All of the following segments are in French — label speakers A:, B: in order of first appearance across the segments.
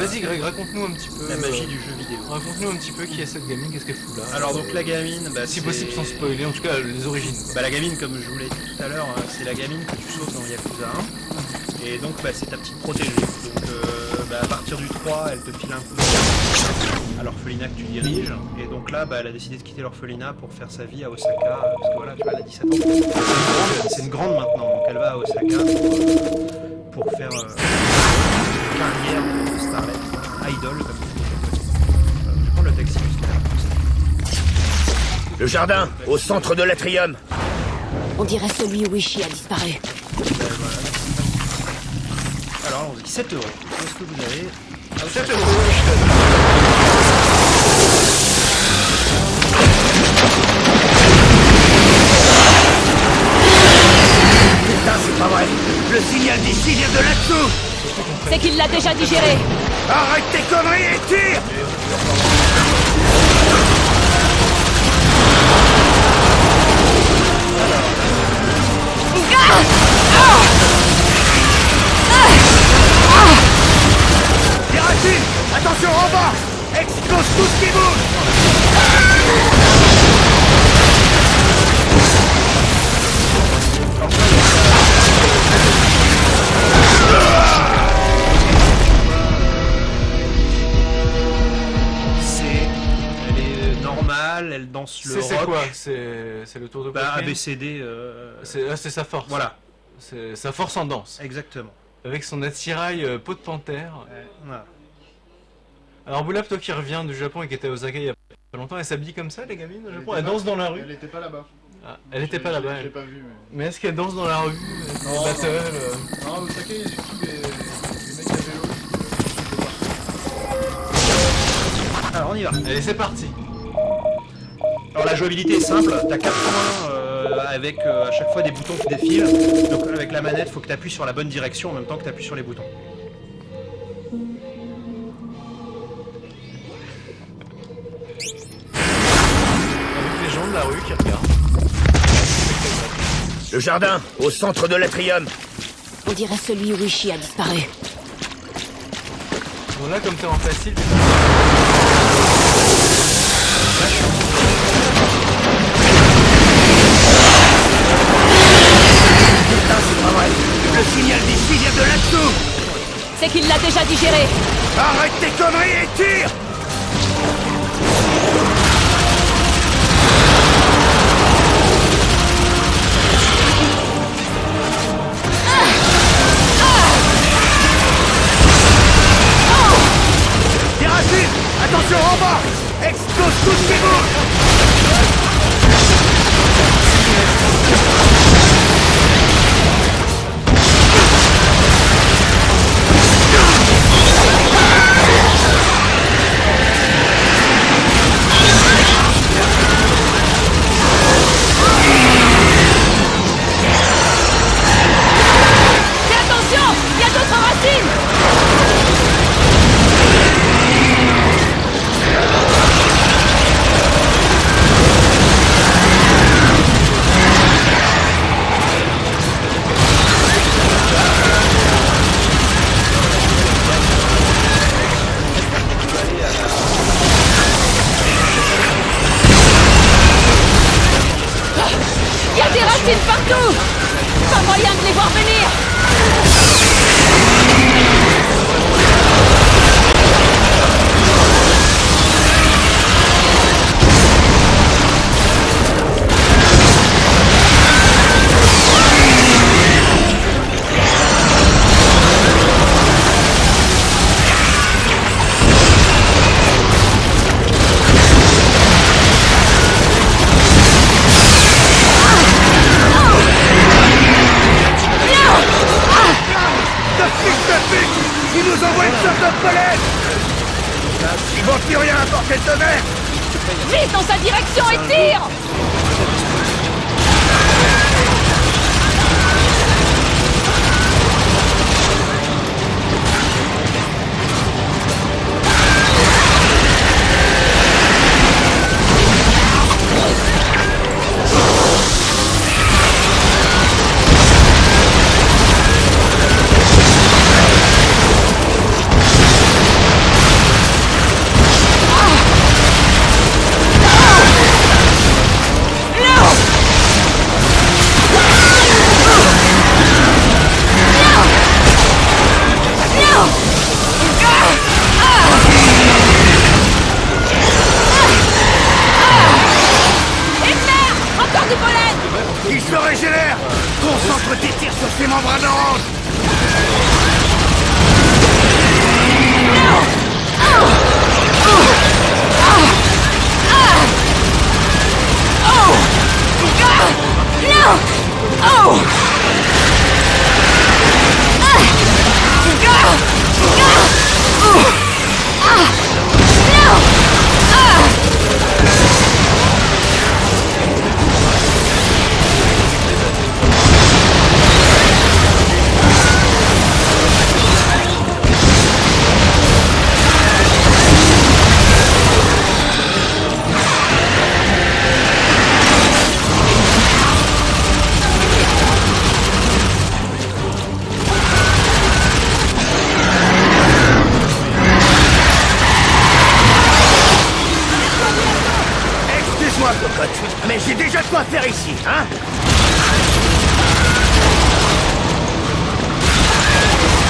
A: Vas-y Greg, raconte-nous un petit peu...
B: La magie du jeu vidéo.
A: Raconte-nous un petit peu qui est cette gamine, qu'est-ce qu'elle fout là.
B: Alors donc la gamine,
A: si possible sans spoiler, en tout cas les origines.
B: Bah, la gamine, comme je vous l'ai dit tout à l'heure, c'est la gamine que tu sauves dans Yakuza 1. Et donc c'est ta petite protégée. Donc à partir du 3, elle te file un coup de à l'orphelinat que tu diriges. Et donc là, elle a décidé de quitter l'orphelinat pour faire sa vie à Osaka. Parce que voilà, tu vois, elle a 17 ans. C'est une grande maintenant, donc elle va à Osaka pour faire carrière de starlet, idol comme je vais prendre le taxi juste là.
C: Le jardin, au centre de l'atrium.
D: On dirait celui où Ishii a disparu.
B: Voilà. Alors allons-y, 7 €. Qu'est-ce que vous avez?
A: 7 €.
C: Putain, c'est pas vrai. Le signal d'ici vient de là-dessous.
D: C'est qu'il l'a déjà digéré.
C: Arrête tes conneries et tire. Pirati, attention en bas. Explose tout ce qui bouge.
B: Elle est normale, elle danse le rock.
A: C'est quoi? C'est le tour de poitrine.
B: ABCD.
A: C'est sa force.
B: Voilà.
A: C'est sa force en danse.
B: Exactement.
A: Avec son attirail peau de panthère.
B: Voilà.
A: Alors Boulab, toi qui reviens du Japon et qui était à Osaka il y a pas longtemps, elle s'habille comme ça les gamines au Japon? Elle danse dans la rue?
E: Elle était pas là-bas.
A: Ah, elle était pas là-bas.
E: Je l'ai pas vue.
A: Mais est-ce qu'elle danse dans la rue?
E: Non,
A: Battle,
E: non, Osaka, il y a surtout des mecs à vélo.
B: Alors on y va.
A: Allez, c'est parti.
B: Alors la jouabilité est simple, t'as 4 points avec à chaque fois des boutons qui défilent. Donc avec la manette, faut que tu appuies sur la bonne direction en même temps que tu appuies sur les boutons.
A: Avec les gens de la rue qui regardent.
C: Le jardin, au centre de l'atrium.
D: On dirait celui où Ishii a disparu.
A: Bon là, comme t'es en facile,
C: Putain, c'est pas vrai. Le signal d'ici vient de là-dessous.
D: C'est qu'il l'a déjà digéré.
C: Arrête tes conneries et tire. Pirati, attention en bas. Explose tout ce qui bouge.
D: Fais attention, il y a d'autres racines. Il y a des racines partout. Pas moyen de les voir venir.
C: Il nous envoie une sorte de collègue. Ils vont plus rien apporter de mer.
D: Vise dans sa direction et tire.
C: Mais j'ai déjà de quoi faire ici, hein?
A: C'est vrai que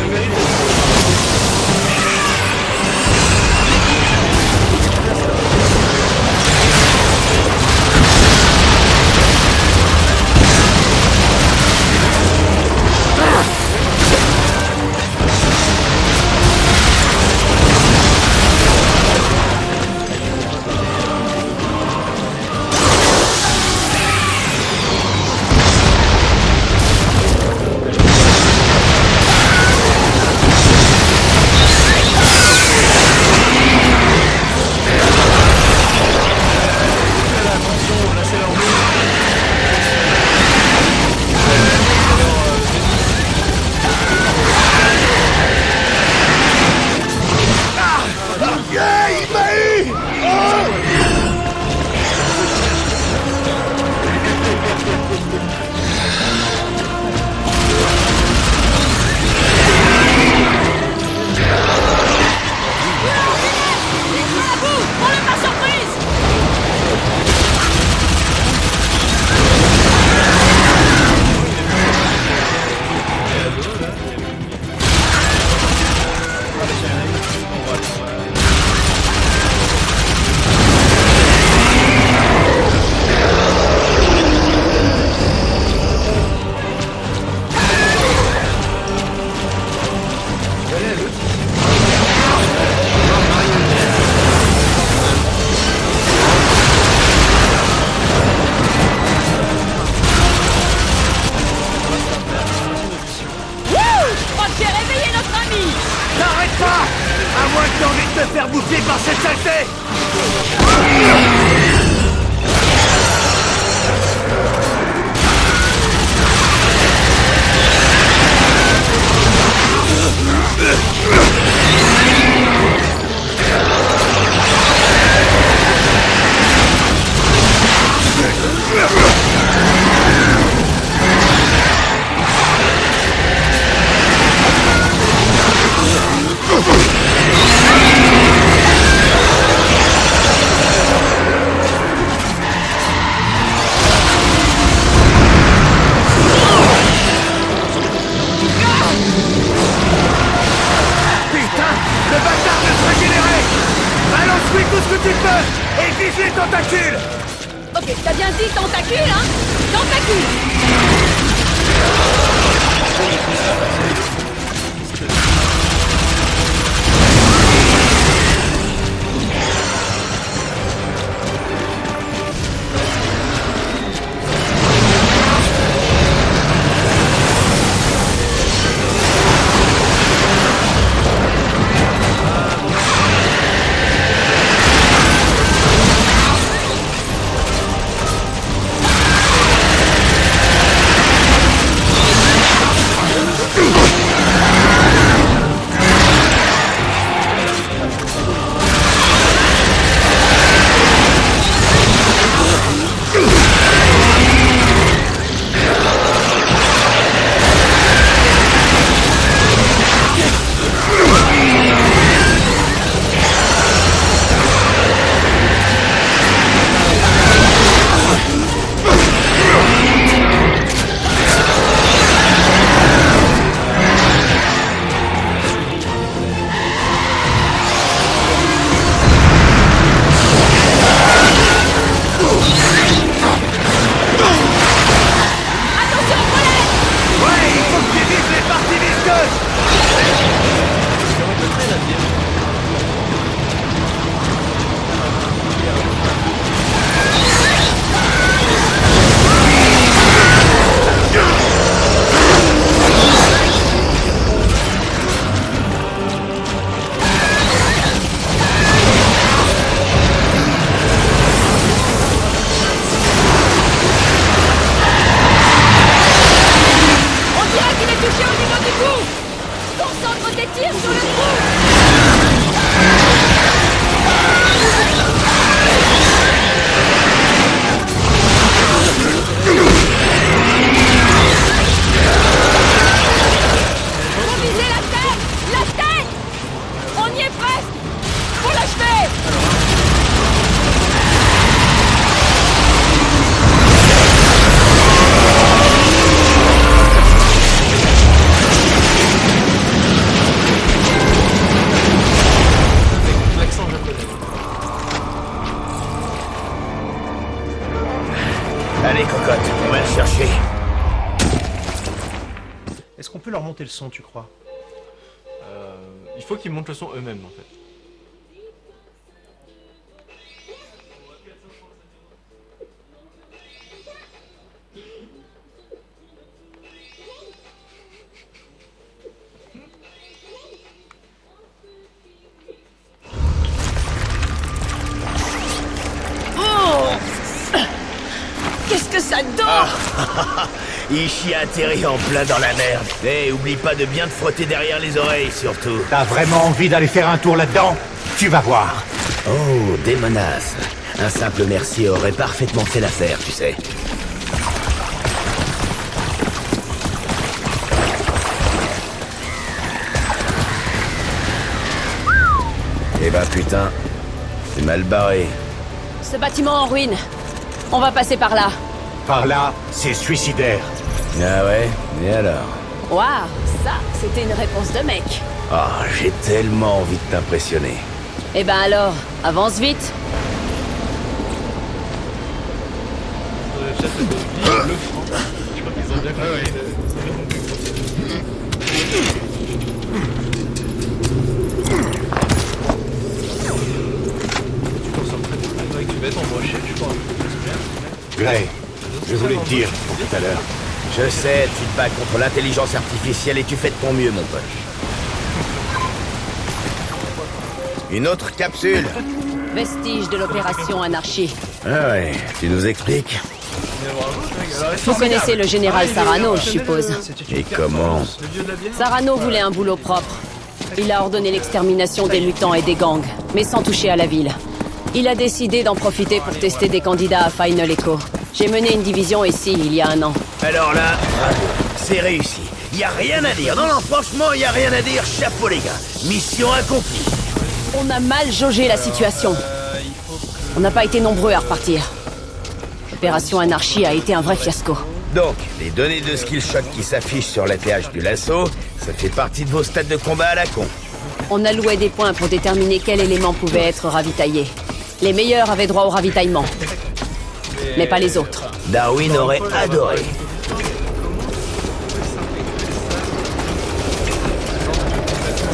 A: ça mérite.
C: T'arrêtes pas! À moins que t'aies envie de te faire bouffer par cette saleté! Le bâtard veut se régénérer! Balance-lui tout ce que tu peux! Et vise les tentacules!
D: Ok, t'as bien dit tentacule, hein? Tentacule!
B: leur monter le son, tu crois?
A: Il faut qu'ils montent le son eux-mêmes en fait.
D: Qu'est-ce que ça dort?
C: Ishi a atterri en plein dans la merde. Eh, oublie pas de bien te frotter derrière les oreilles, surtout.
F: T'as vraiment envie d'aller faire un tour là-dedans? Tu vas voir.
C: Oh, des menaces. Un simple merci aurait parfaitement fait l'affaire, tu sais. Eh ben putain, c'est mal barré.
D: Ce bâtiment en ruine. On va passer par là.
F: Par là, c'est suicidaire.
C: Ah ouais? Et alors?
D: Waouh, ça, c'était une réponse de mec.
C: Ah, j'ai tellement envie de t'impressionner.
D: Eh ben alors, avance vite.
A: Le chat de vie, le franc. Je crois qu'ils ont bien compris. Tu consommes très bien. Ouais, tu vas être embauché, je crois.
F: Gray, je voulais te dire tout à l'heure.
C: Je sais, tu te bats contre l'intelligence artificielle et tu fais de ton mieux, mon pote. Une autre capsule.
D: Vestige de l'opération Anarchie.
C: Ah ouais, tu nous expliques?
D: Vous connaissez le général Sarano, je suppose.
C: Et comment?
A: Le vieux de la bière.
D: Sarano voulait un boulot propre. Il a ordonné l'extermination des mutants et des gangs, mais sans toucher à la ville. Il a décidé d'en profiter pour tester des candidats à Final Echo. J'ai mené une division ici, il y a un an.
C: Alors là, bravo, c'est réussi. Y a rien à dire. Non, non, franchement, y a rien à dire. Chapeau, les gars. Mission accomplie.
D: On a mal jaugé la situation. On n'a pas été nombreux à repartir. L'opération Anarchie a été un vrai fiasco.
C: Donc, les données de Skillshot qui s'affichent sur l'atterrage du lasso, ça fait partie de vos stats de combat à la con.
D: On allouait des points pour déterminer quel élément pouvait être ravitaillé. Les meilleurs avaient droit au ravitaillement, mais pas les autres.
C: Darwin aurait adoré.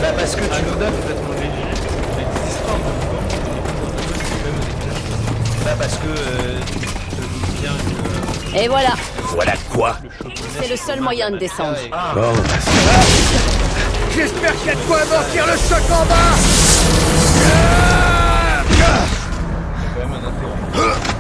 B: Bah parce que tu... Bah parce que... tu te doutes bien que...
D: Et voilà,
C: Voilà quoi?
D: c'est le seul moyen de descendre.
C: Bon,
E: J'espère qu'il y a de quoi amortir le choc en bas.
A: Quand même un intérêt.